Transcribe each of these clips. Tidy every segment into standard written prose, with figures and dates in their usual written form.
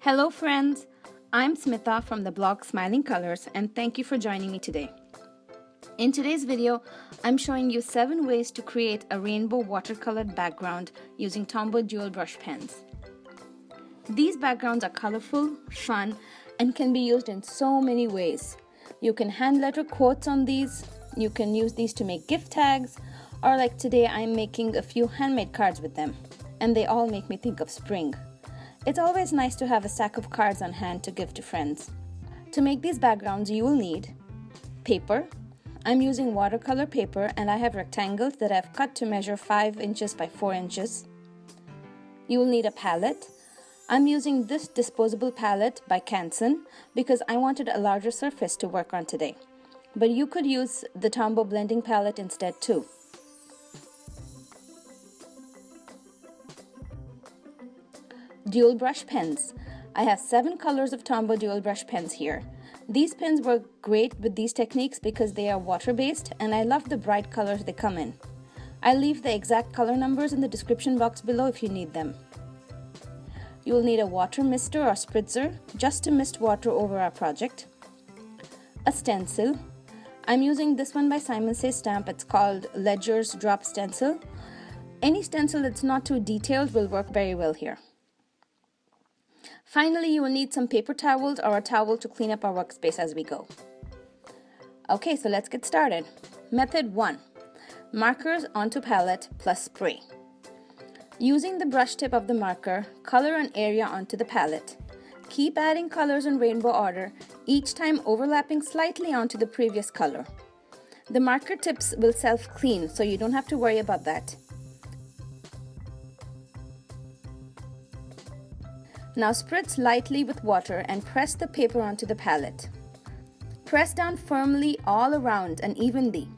Hello friends, I'm Smita from the blog Smiling Colors and thank you for joining me today. In today's video, I'm showing you 7 ways to create a rainbow watercolored background using Tombow Dual Brush Pens. These backgrounds are colorful, fun, and can be used in so many ways. You can hand letter quotes on these, you can use these to make gift tags, or like today I'm making a few handmade cards with them, and they all make me think of spring. It's always nice to have a stack of cards on hand to give to friends. To make these backgrounds, you will need paper. I'm using watercolor paper and I have rectangles that I've cut to measure 5 inches by 4 inches. You will need a palette. I'm using this disposable palette by Canson because I wanted a larger surface to work on today. But you could use the Tombow blending palette instead too. Dual brush pens. I have 7 colors of Tombow dual brush pens here. These pens work great with these techniques because they are water-based and I love the bright colors they come in. I'll leave the exact color numbers in the description box below if you need them. You will need a water mister or spritzer just to mist water over our project. A stencil. I'm using this one by Simon Says Stamp. It's called Ledger's Drop Stencil. Any stencil that's not too detailed will work very well here. Finally, you will need some paper towels or a towel to clean up our workspace as we go. Okay, so let's get started. Method 1. Markers onto palette plus spray. Using the brush tip of the marker, color an area onto the palette. Keep adding colors in rainbow order, each time overlapping slightly onto the previous color. The marker tips will self-clean, so you don't have to worry about that. Now spritz lightly with water and press the paper onto the palette. Press down firmly all around and evenly.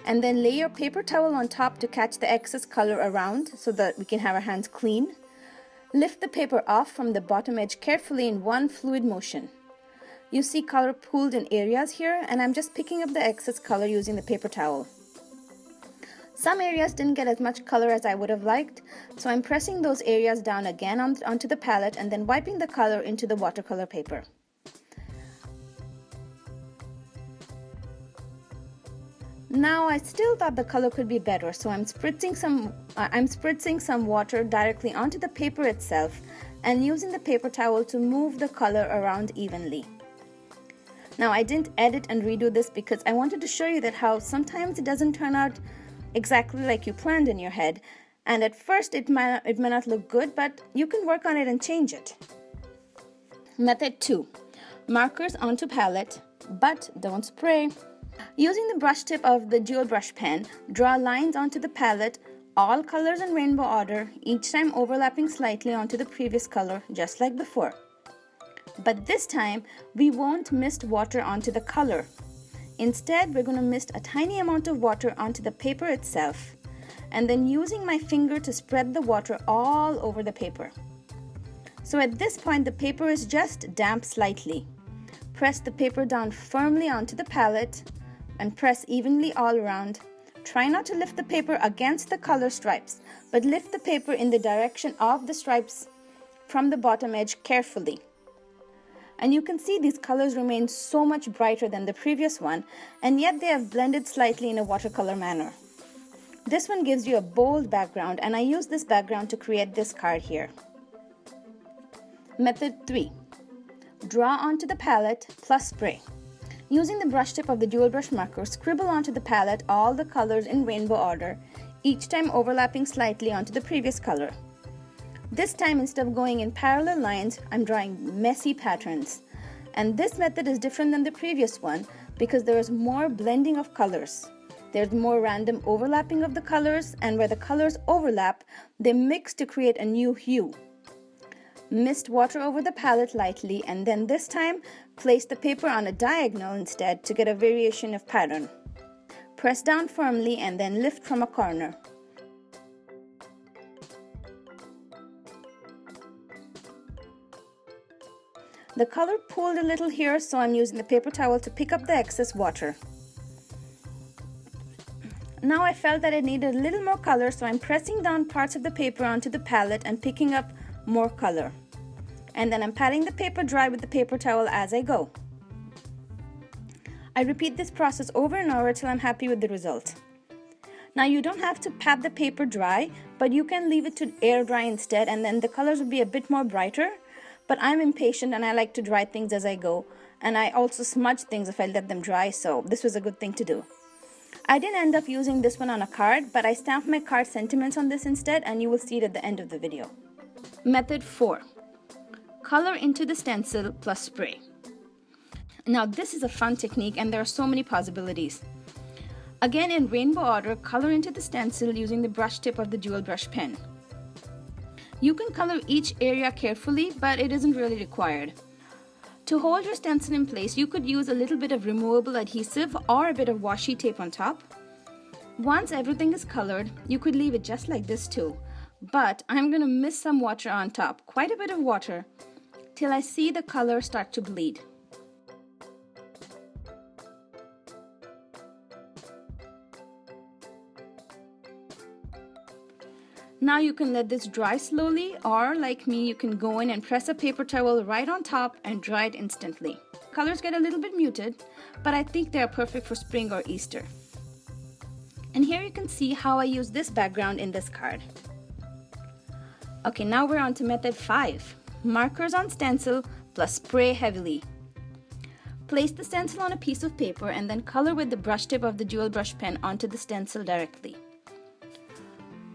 And then lay your paper towel on top to catch the excess color around so that we can have our hands clean. Lift the paper off from the bottom edge carefully in one fluid motion. You see color pooled in areas here and I'm just picking up the excess color using the paper towel. Some areas didn't get as much color as I would have liked, so I'm pressing those areas down again onto the palette and then wiping the color into the watercolor paper. Now I still thought the color could be better, so I'm spritzing some water directly onto the paper itself and using the paper towel to move the color around evenly. Now I didn't edit and redo this because I wanted to show you that how sometimes it doesn't turn out exactly like you planned in your head, and at first it may not look good, but you can work on it and change it. Method 2. Markers onto palette, but don't spray. Using the brush tip of the dual brush pen, draw lines onto the palette, all colors in rainbow order, each time overlapping slightly onto the previous color, just like before. But this time, we won't mist water onto the color. Instead, we're going to mist a tiny amount of water onto the paper itself, and then using my finger to spread the water all over the paper. So at this point, the paper is just damp slightly. Press the paper down firmly onto the palette and press evenly all around. Try not to lift the paper against the color stripes, but lift the paper in the direction of the stripes from the bottom edge carefully. And you can see these colors remain so much brighter than the previous one, and yet they have blended slightly in a watercolor manner. This one gives you a bold background, and I use this background to create this card here. Method 3. Draw onto the palette plus spray. Using the brush tip of the dual brush marker, scribble onto the palette all the colors in rainbow order, each time overlapping slightly onto the previous color. This time, instead of going in parallel lines, I'm drawing messy patterns. And this method is different than the previous one because there is more blending of colors. There's more random overlapping of the colors, and where the colors overlap, they mix to create a new hue. Mist water over the palette lightly, and then this time, place the paper on a diagonal instead to get a variation of pattern. Press down firmly and then lift from a corner. The color pooled a little here, so I'm using the paper towel to pick up the excess water. Now I felt that I needed a little more color, so I'm pressing down parts of the paper onto the palette and picking up more color. And then I'm patting the paper dry with the paper towel as I go. I repeat this process over and over till I'm happy with the result. Now you don't have to pat the paper dry, but you can leave it to air dry instead, and then the colors will be a bit more brighter. But I'm impatient and I like to dry things as I go, and I also smudge things if I let them dry, so this was a good thing to do. I didn't end up using this one on a card, but I stamped my card sentiments on this instead, and you will see it at the end of the video. Method 4. Color into the stencil plus spray. Now this is a fun technique and there are so many possibilities. Again, in rainbow order, color into the stencil using the brush tip of the dual brush pen. You can color each area carefully, but it isn't really required. To hold your stencil in place, you could use a little bit of removable adhesive or a bit of washi tape on top. Once everything is colored, you could leave it just like this too. But I'm going to mist some water on top, quite a bit of water, till I see the color start to bleed. Now you can let this dry slowly, or like me, you can go in and press a paper towel right on top and dry it instantly. Colors get a little bit muted, but I think they are perfect for spring or Easter. And here you can see how I use this background in this card. Okay, now we're on to method 5. Markers on stencil plus spray heavily. Place the stencil on a piece of paper and then color with the brush tip of the dual brush pen onto the stencil directly.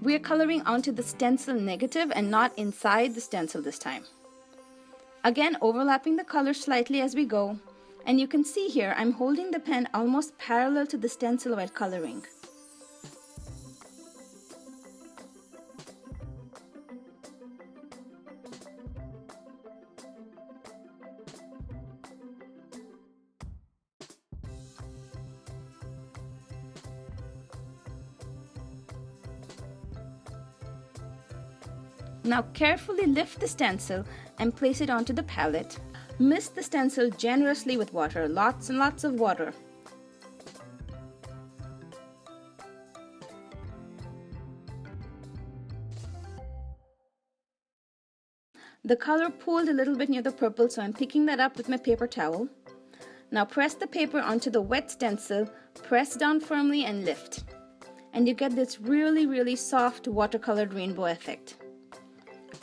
We are coloring onto the stencil negative and not inside the stencil this time. Again, overlapping the color slightly as we go, and you can see here I'm holding the pen almost parallel to the stencil while coloring. Now carefully lift the stencil and place it onto the palette. Mist the stencil generously with water, lots and lots of water. The color pooled a little bit near the purple, so I'm picking that up with my paper towel. Now press the paper onto the wet stencil, press down firmly and lift. And you get this really soft watercolored rainbow effect.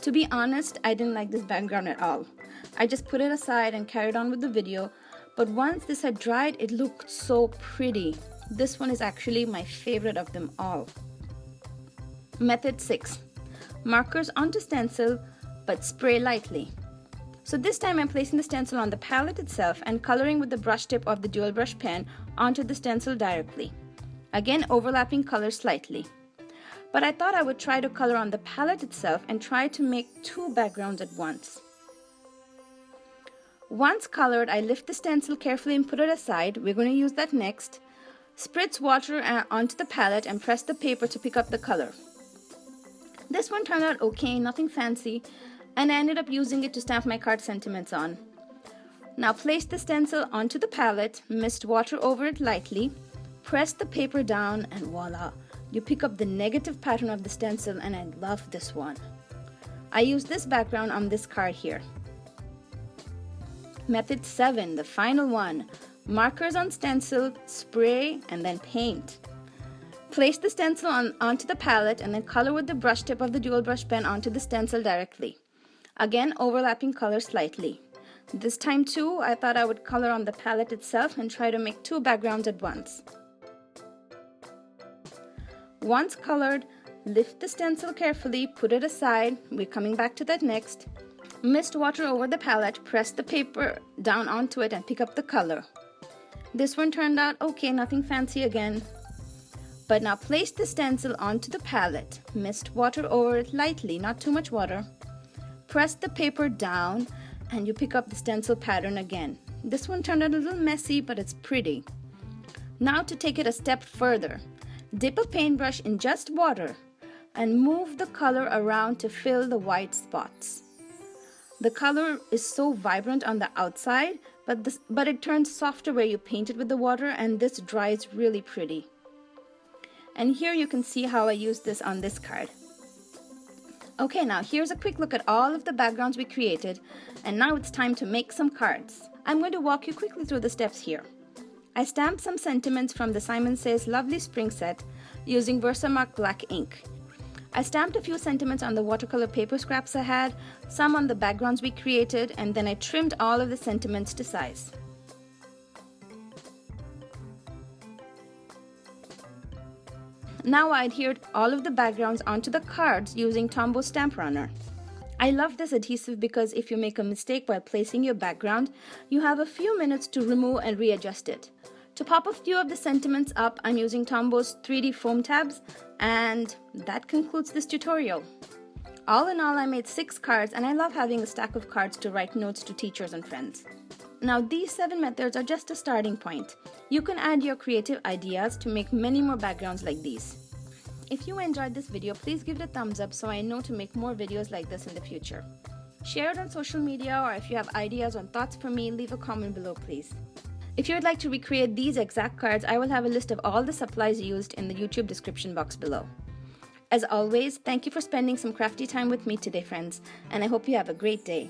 To be honest, I didn't like this background at all. I just put it aside and carried on with the video, but once this had dried, it looked so pretty. This one is actually my favorite of them all. Method 6. Markers onto stencil, but spray lightly. So this time I'm placing the stencil on the palette itself and coloring with the brush tip of the dual brush pen onto the stencil directly. Again, overlapping colors slightly. But I thought I would try to color on the palette itself and try to make two backgrounds at once. Once colored, I lift the stencil carefully and put it aside. We're going to use that next. Spritz water onto the palette and press the paper to pick up the color. This one turned out okay, nothing fancy, and I ended up using it to stamp my card sentiments on. Now place the stencil onto the palette, mist water over it lightly, press the paper down, and voila! You pick up the negative pattern of the stencil, and I love this one. I use this background on this card here. Method 7, the final one. Markers on stencil, spray, and then paint. Place the stencil onto the palette and then color with the brush tip of the dual brush pen onto the stencil directly. Again, overlapping colors slightly. This time too, I thought I would color on the palette itself and try to make two backgrounds at once. Once colored, lift the stencil carefully, put it aside. We're coming back to that next. Mist water over the palette, press the paper down onto it and pick up the color. This one turned out okay, nothing fancy again. But now place the stencil onto the palette, mist water over it lightly, not too much water. Press the paper down and you pick up the stencil pattern again. This one turned out a little messy, but it's pretty. Now to take it a step further. Dip a paintbrush in just water and move the color around to fill the white spots. The color is so vibrant on the outside, but it turns softer where you paint it with the water, and this dries really pretty. And here you can see how I used this on this card. Okay, now here's a quick look at all of the backgrounds we created, and now it's time to make some cards. I'm going to walk you quickly through the steps here. I stamped some sentiments from the Simon Says Lovely Spring set using Versamark black ink. I stamped a few sentiments on the watercolor paper scraps I had, some on the backgrounds we created, and then I trimmed all of the sentiments to size. Now I adhered all of the backgrounds onto the cards using Tombow Stamp Runner. I love this adhesive because if you make a mistake while placing your background, you have a few minutes to remove and readjust it. To pop a few of the sentiments up, I'm using Tombow's 3D foam tabs, and that concludes this tutorial. All in all, I made 6 cards, and I love having a stack of cards to write notes to teachers and friends. Now these 7 methods are just a starting point. You can add your creative ideas to make many more backgrounds like these. If you enjoyed this video, please give it a thumbs up so I know to make more videos like this in the future. Share it on social media, or if you have ideas or thoughts for me, leave a comment below please. If you would like to recreate these exact cards, I will have a list of all the supplies used in the YouTube description box below. As always, thank you for spending some crafty time with me today, friends, and I hope you have a great day.